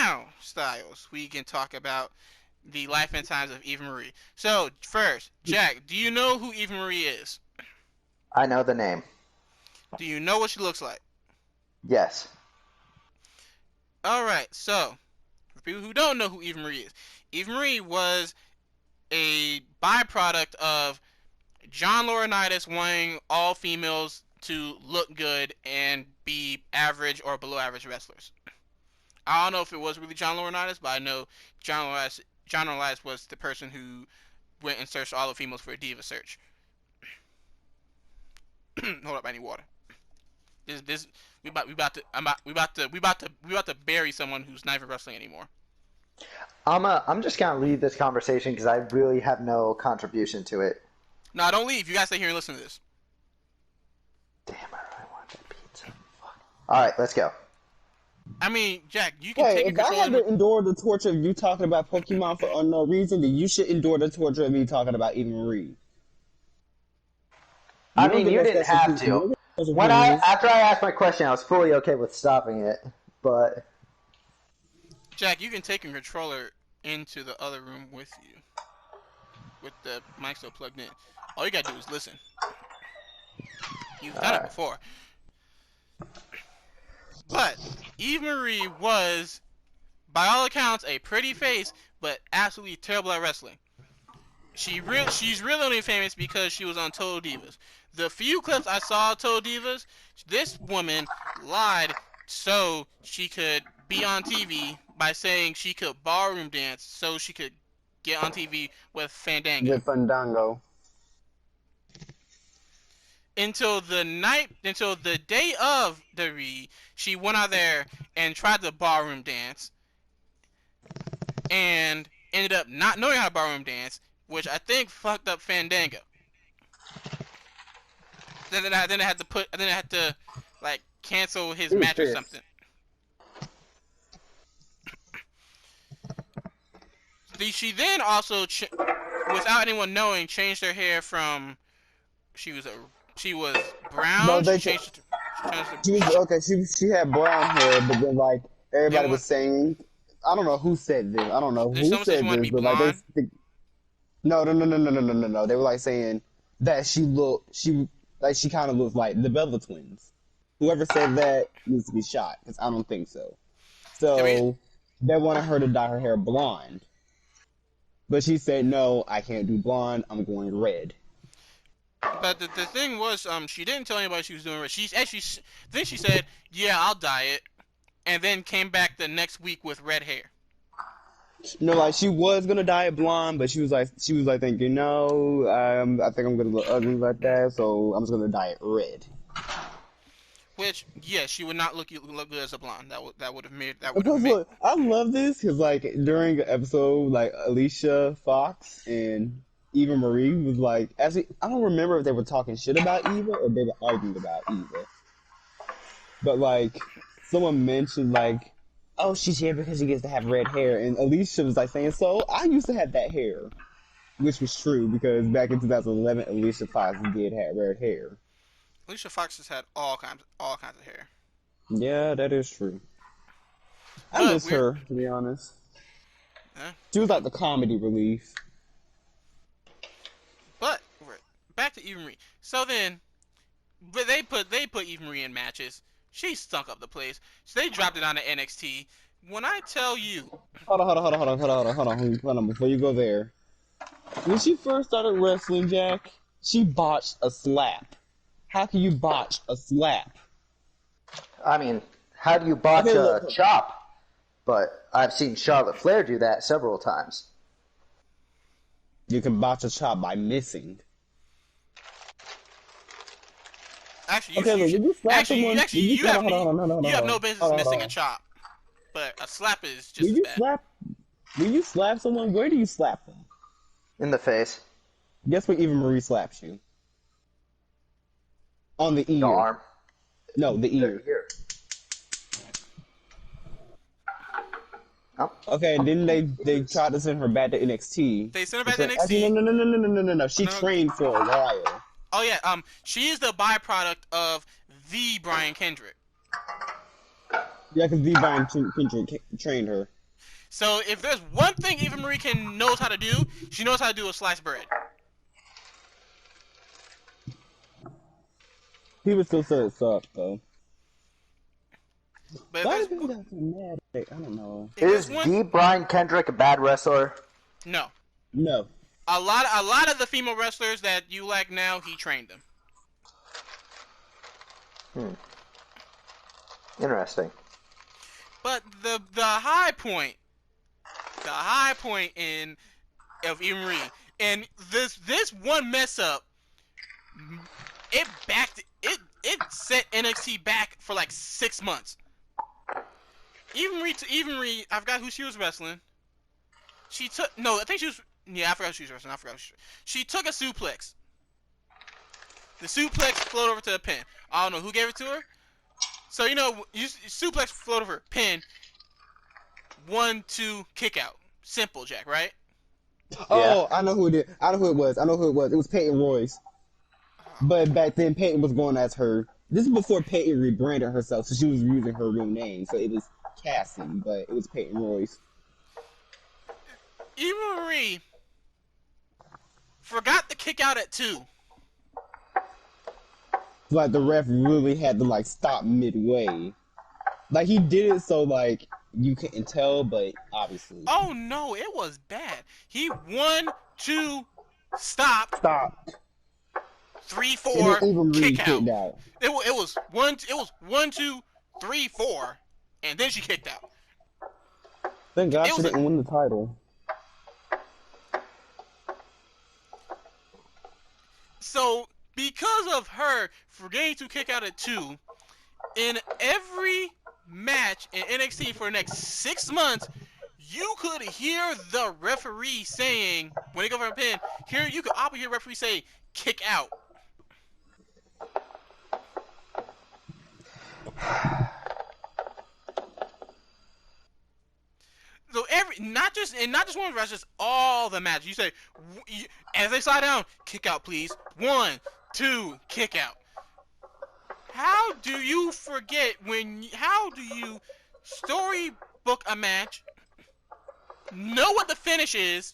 now, Styles, we can talk about the life and times of Eva Marie. So, first, Jack, do you know who Eva Marie is? I know the name. Do you know what she looks like? Yes. Alright, so, for people who don't know who Eva Marie is, Eva Marie was a byproduct of John Laurinaitis wanting all females to look good and be average or below average wrestlers. I don't know if it was really John Laurinaitis, but I know John Laurinaitis was the person who went and searched all the females for a diva search. Hold up, I need water. We about to bury someone who's not even wrestling anymore. I'm just gonna leave this conversation because I really have no contribution to it. No, don't leave. You guys stay here and listen to this. Damn, I really want that pizza. Fuck. All right, let's go. I mean, Jack, you can take if I had to endure the torture of you talking about Pokemon for no reason, then you should endure the torture of me talking about Eva Marie. I mean, you didn't have to. After I asked my question, I was fully okay with stopping it, but... Jack, you can take your controller into the other room with you, with the mic still plugged in. All you gotta do is listen. You've done it before. But Eva Marie was, by all accounts, a pretty face, but absolutely terrible at wrestling. She's really only famous because she was on Total Divas. The few clips I saw of Total Divas, this woman lied so she could be on TV by saying she could ballroom dance so she could get on TV with Fandango. With Fandango. Until the day of WWE, she went out there and tried the ballroom dance, and ended up not knowing how to ballroom dance, which I think fucked up Fandango. Then I had to like cancel his match or something. She then also, without anyone knowing, changed her hair from she was brown. No, she had brown hair, but then like everybody was saying, I don't know who said this. I don't know who said this, but like no. They were like saying that she kind of looks like the Bella twins. Whoever said that needs to be shot, because I don't think so. So they wanted her to dye her hair blonde, but she said no, I can't do blonde. I'm going red. But the thing was, she didn't tell anybody she was doing red. Then she said, yeah, I'll dye it, and then came back the next week with red hair. No, like she was gonna dye it blonde, but she was like thinking, no, I think I'm gonna look ugly like that, so I'm just gonna dye it red. Which, yeah, she would not look good as a blonde. That would have made. Look, I love this because like during an episode, like Alicia Fox and Eva Marie was like, I don't remember if they were talking shit about Eva or they were arguing about Eva, but like someone mentioned like, oh, she's here because she gets to have red hair, and Alicia was like saying, so I used to have that hair, which was true because back in 2011, Alicia Fox did have red hair. Alicia Fox has had all kinds of hair. Yeah, that is true. I miss her, to be honest. Huh? She was like the comedy relief. But back to Eva Marie. So then, but they put Eva Marie in matches. She stunk up the place. So they dropped it on to NXT. When I tell you, hold on, before you go there. When she first started wrestling, Jack, she botched a slap. How can you botch a slap? I mean, how do you botch a chop? But I've seen Charlotte Flair do that several times. You can botch a chop by missing. Actually, you have no business missing a chop. But a slap is just bad. When you slap someone, where do you slap them? In the face. Guess where Eva Marie slaps you? On the ear. The arm. No, the ear. Oh. Okay, and then they tried to send her back to NXT. They sent her back to NXT. No. She trained for a while. Oh yeah, she is the byproduct of the Brian Kendrick. Yeah, because DIVA and Kendrick trained her. So if there's one thing Eva Marie knows how to do, she knows how to do a sliced bread. People still say it sucked, though. But Why do people get so mad? I don't know. Is D. Brian Kendrick a bad wrestler? No. No. A lot of the female wrestlers that you like now, he trained them. Interesting. But the high point of Eva Marie, and this one mess up, it set NXT back for like 6 months. Eva Marie, I forgot who she was wrestling. I forgot who she was wrestling. She took a suplex. The suplex floated over to a pin. I don't know who gave it to her. So suplex float over pin. 1, 2, kick out. Simple, Jack, right? Oh, I know who it did. I know who it was. It was Peyton Royce. But back then, Peyton was going as her. This is before Peyton rebranded herself, so she was using her real name. So it was Cassie, but it was Peyton Royce. Eva Marie forgot to kick out at 2. Like the ref really had to stop midway. Like he did it so you couldn't tell, but obviously. Oh no, it was bad. He 1, 2, stop. 3, 4, kick out. It was 1, 2, 3, 4, and then she kicked out. Thank God she didn't win the title. So, because of her forgetting to kick out at 2, in every match in NXT for the next 6 months, you could hear the referee saying, when they go for a pin, you could often hear the referee say, kick out. So not just one match, just all the matches. You say, as they slide down, kick out, please. 1, 2, kick out. How do you forget how do you storybook a match, know what the finish is,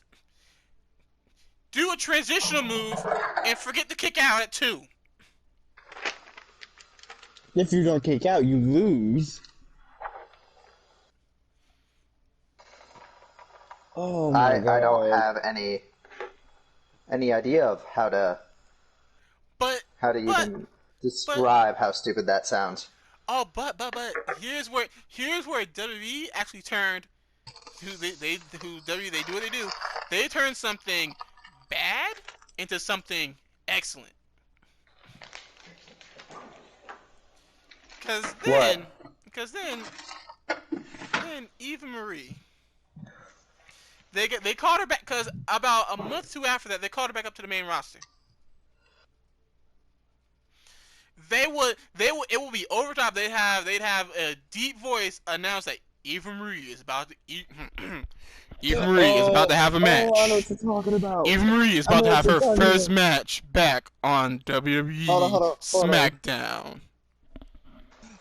do a transitional move, and forget to kick out at 2? If you don't kick out, you lose. Oh my God. I don't have any idea of how to even describe how stupid that sounds. Oh, but here's where WWE actually turned WWE, they do what they do. They turned something bad into something excellent. Because then Eva Marie, they called her back, because about a month or 2 after that, they called her back up to the main roster. It would be over top. They'd have a deep voice announce that Eva Marie is about to Eva Marie is about to have a match. Oh, I know what you're talking about. Eva Marie is about to have her first match back on WWE SmackDown.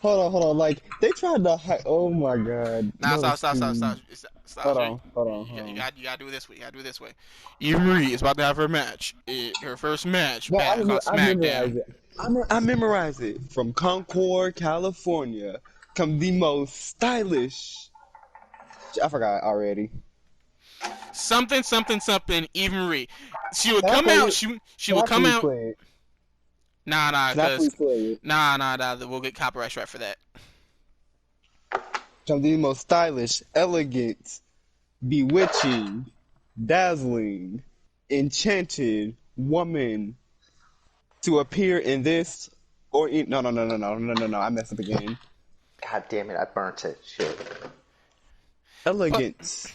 Hold on. They tried to oh my God. Nah, stop. Hold on. You gotta do it this way. Eva Marie is about to have her match. Her first match back on SmackDown. I memorized it. From Concord, California, come the most stylish. I forgot already. Something. Eva Marie. She would come out. She would come out. Nah. We'll get copyright strike for that. Come the most stylish, elegant, bewitching, dazzling, enchanted woman to appear in this or in no, I messed up again. God damn it, I burnt it. Shit. Elegance.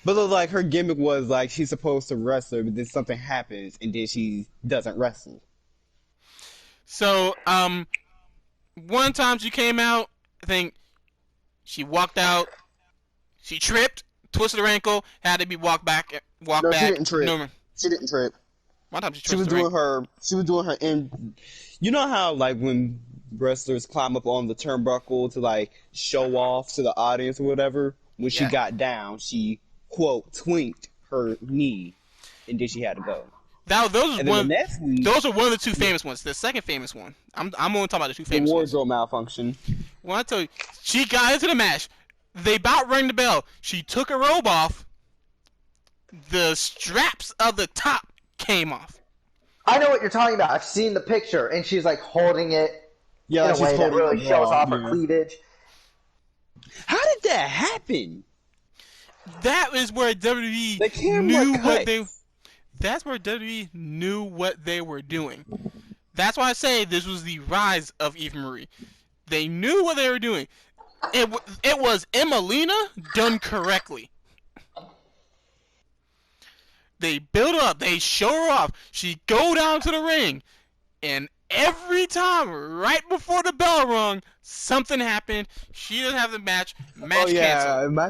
But her gimmick was she's supposed to wrestle, but then something happens and then she doesn't wrestle. So, one time she came out, I think she walked out, she tripped, twisted her ankle, had to be walked back. She didn't trip. No, she didn't trip. One time she was doing her. You know how when wrestlers climb up on the turnbuckle to like show off to the audience or whatever. When she got down, she quote twinked her knee, and then she had to go. Those are one of the two famous ones. The second famous one, I'm only talking about the two famous ones. The wardrobe malfunction. Well, I tell you, she got into the match. They about rang the bell. She took her robe off. The straps of the top came off. I know what you're talking about. I've seen the picture, and she's like holding it in a way that really shows off her cleavage. How did that happen? That is where WWE knew what they. That's where WWE knew what they were doing. That's why I say this was the rise of Eva Marie. They knew what they were doing. It was Emelina done correctly. They build up. They show her off. She go down to the ring, and every time, right before the bell rung, something happened. She doesn't have the match. Canceled. My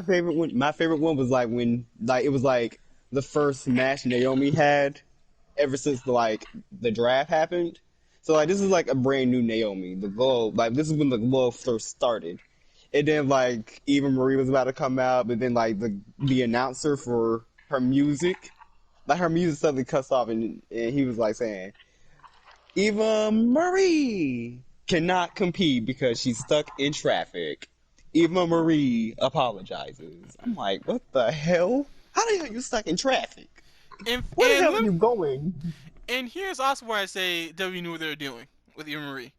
favorite one was like when it was like the first match Naomi had ever since the draft happened. So this is like a brand new Naomi. The glow, this is when the glow first started. And then Eva Marie was about to come out, but then the announcer for her music. Her music suddenly cuts off, and he was saying, Eva Marie cannot compete because she's stuck in traffic. Eva Marie apologizes. I'm like, what the hell? How the hell are you stuck in traffic? Where the hell are you going? And here's also where I say WWE knew what they were doing with Eva Marie.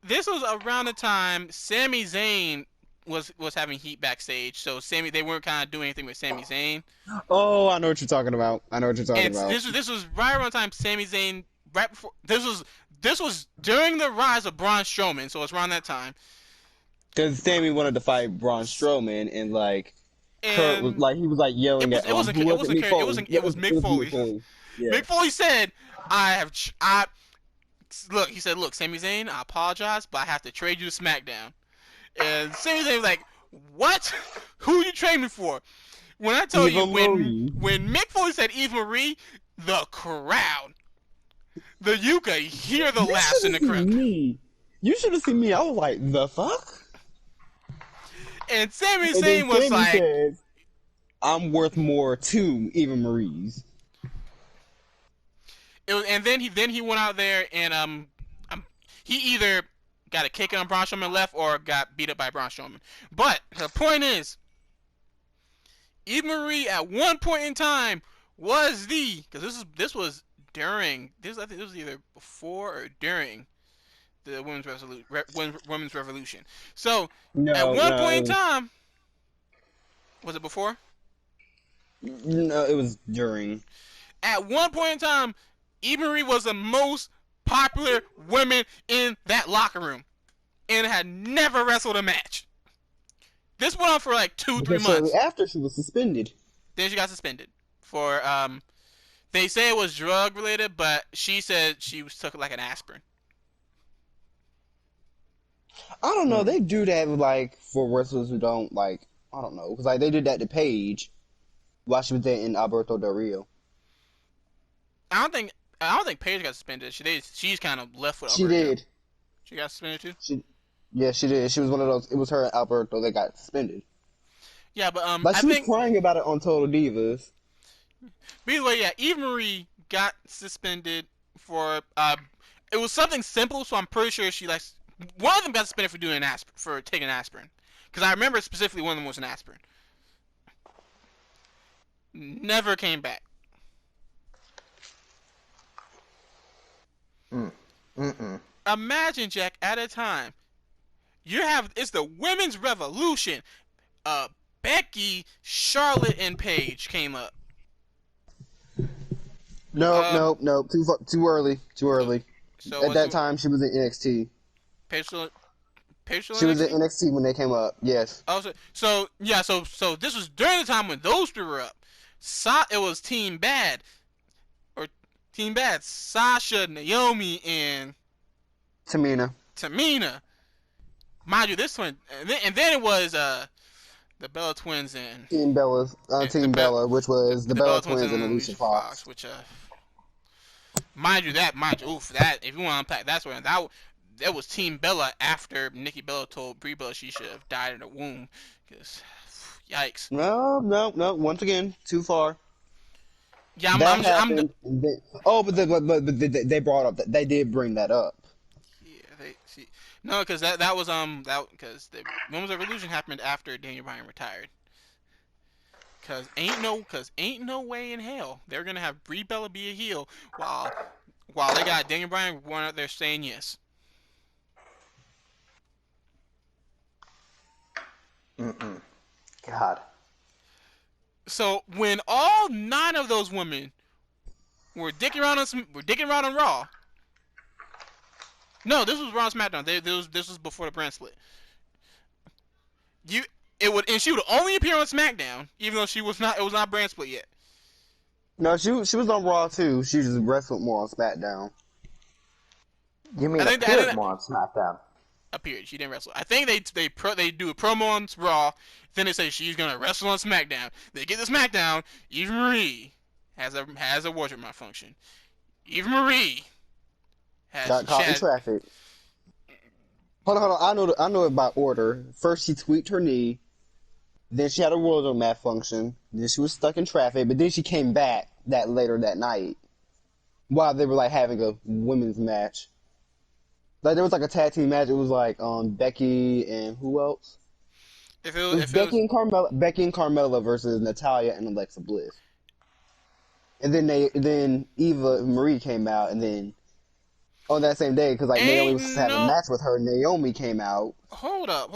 This was around the time Sami Zayn was having heat backstage, so they weren't kind of doing anything with Sami Zayn. Oh, I know what you're talking about. This was right around the time Sami Zayn, right before this was during the rise of Braun Strowman, so it's around that time. Because Sami wanted to fight Braun Strowman, and Kurt was he was yelling at. It was Mick Foley. Yeah. Mick Foley said, Look, he said, look, Sami Zayn, I apologize, but I have to trade you to SmackDown. And Sami Zayn was like, what? Who are you trading for? When I tell you, when Mick Foley said Eva Marie, the crowd, you could hear the laughs in the crowd. You should have seen me. I was like, the fuck? And Sami Zayn was said, I'm worth more to Eva Marie's. And then he went out there and he either got a kick on Braun Strowman left or got beat up by Braun Strowman. But the point is, Eva Marie at one point in time was because this was during I think this was either before or during the women's revolution. So at one point in time, was it before? No, it was during. At one point in time, Eva Marie was the most popular woman in that locker room, and had never wrestled a match. This went on for 2-3 months. After she was suspended. Then she got suspended for they say it was drug related, but she said she took an aspirin. I don't know. They do that for wrestlers who don't I don't know, because they did that to Paige while she was there in Alberto Del Rio. I don't think Paige got suspended. She's kind of left with Alberto. She did. She got suspended too? She did. She was one of those. It was her and Alberto that got suspended. Yeah, but she was crying about it on Total Divas. But either way, yeah, Eva Marie got suspended for it was something simple, so I'm pretty sure one of them got suspended for taking aspirin. Because I remember specifically one of them was an aspirin. Never came back. Imagine, Jack, at a time it's the women's revolution. Becky, Charlotte, and Paige came up. Nope. Too early. So at that time, she was in NXT. Paige she was in NXT when they came up. Yes. Oh, so this was during the time when those two were up. It was Team Bad. Sasha, Naomi, and Tamina. Mind you, this one, and then it was the Bella Twins and Team Bella, which was the Bella Twins and Alicia Fox. Which, mind you, oof, that if you want to unpack, that's where that was Team Bella after Nikki Bella told Brie Bella she should have died in her womb. Because, yikes. No. Once again, too far. Yeah, That I'm happened. They brought up that they did bring that up. yeah, no, because that was because the Women's Revolution happened after Daniel Bryan retired. Cause ain't no way in hell they're gonna have Brie Bella be a heel while they got Daniel Bryan going out there saying yes. God. So when all 9 of those women were dicking around on Raw. No, this was Raw and SmackDown. This was before the brand split. And she would only appear on SmackDown, even though she was not. It was not brand split yet. No, she was on Raw too. She just wrestled more on SmackDown. You mean I appeared think more on SmackDown? appeared. She didn't wrestle. I think they do a promo on Raw. Then they say she's gonna wrestle on SmackDown. They get to SmackDown. Eva Marie has a wardrobe malfunction. Eva Marie Got caught in traffic. Hold on. I know it by order. First, she tweaked her knee. Then she had a wardrobe malfunction. Then she was stuck in traffic. But then she came back later that night while they were like having a women's match. Like there was like a tag team match. It was like Becky and who else? It was Becky and Carmella versus Natalya and Alexa Bliss. And then Eva Marie came out, and then on that same day, because like Naomi was supposed to have a match with her, Naomi came out. Hold up.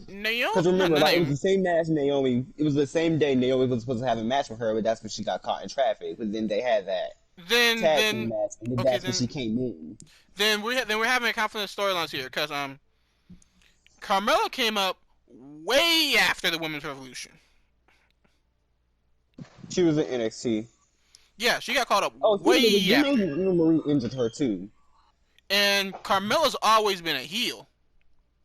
Naomi. Because remember, it was the same match. Naomi. It was the same day Naomi was supposed to have a match with her, but that's when she got caught in traffic. But then they had that tag team match, and that's when she came in. Then we're having a conflict storylines here because Carmella came up way after the Women's Revolution. She was in NXT. Yeah, she got caught up way after. Eva Marie injured her too. And Carmella's always been a heel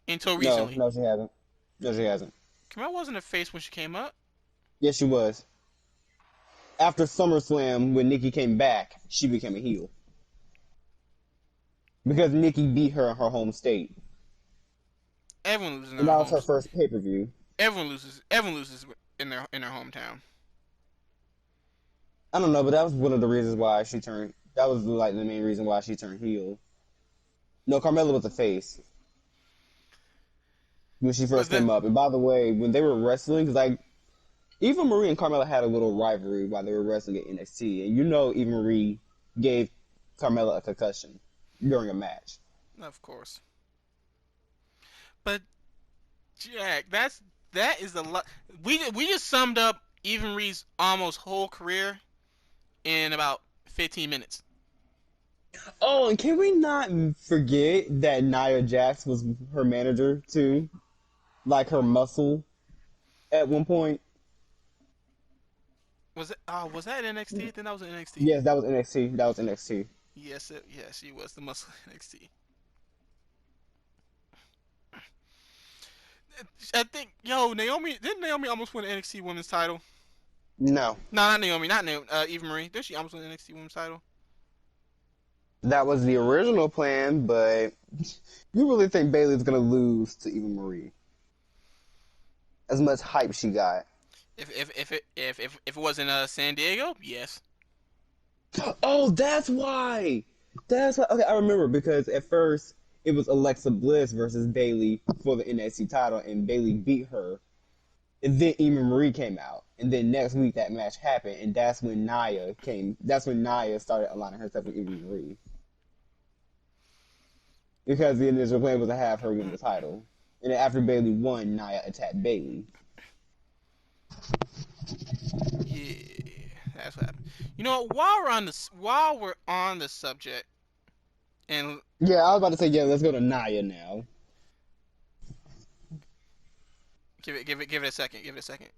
until recently. No, she hasn't. No, she hasn't. Carmella wasn't a face when she came up. Yes, she was. After SummerSlam, when Nikki came back, she became a heel. Because Nikki beat her in her home state. Everyone loses in their home. And that was her first pay-per-view. Everyone loses in their hometown. I don't know, but that was one of the reasons why she turned. That was like the main reason why she turned heel. No, Carmella was a face when she first came up. And by the way, when they were wrestling, because like Eva Marie and Carmella had a little rivalry while they were wrestling at NXT, and Eva Marie gave Carmella a concussion during a match. Of course. But Jack, that is a lot. We just summed up Eva Marie's almost whole career in about 15 minutes. Oh, and can we not forget that Nia Jax was her manager too? Like her muscle at one point. Was that NXT? I think that was NXT. Yes, that was NXT. Yes, she was the muscle NXT. I think, Naomi almost win the NXT Women's title? No, not Naomi. Eva Marie. Did she almost win the NXT Women's title? That was the original plan, but you really think Bayley's gonna lose to Eva Marie? As much hype she got. If it wasn't San Diego, yes. Oh, that's why. Okay, I remember because at first it was Alexa Bliss versus Bayley for the NXT title, and Bayley beat her. And then Eva Marie came out, and then next week that match happened, and that's when Nia started aligning herself with Eva Marie. Because the initial plan was to have her win the title. And then after Bayley won, Nia attacked Bayley. Yeah, that's what happened. You know, while we're on the subject, and yeah, I was about to say, let's go to Nia now. Give it a second.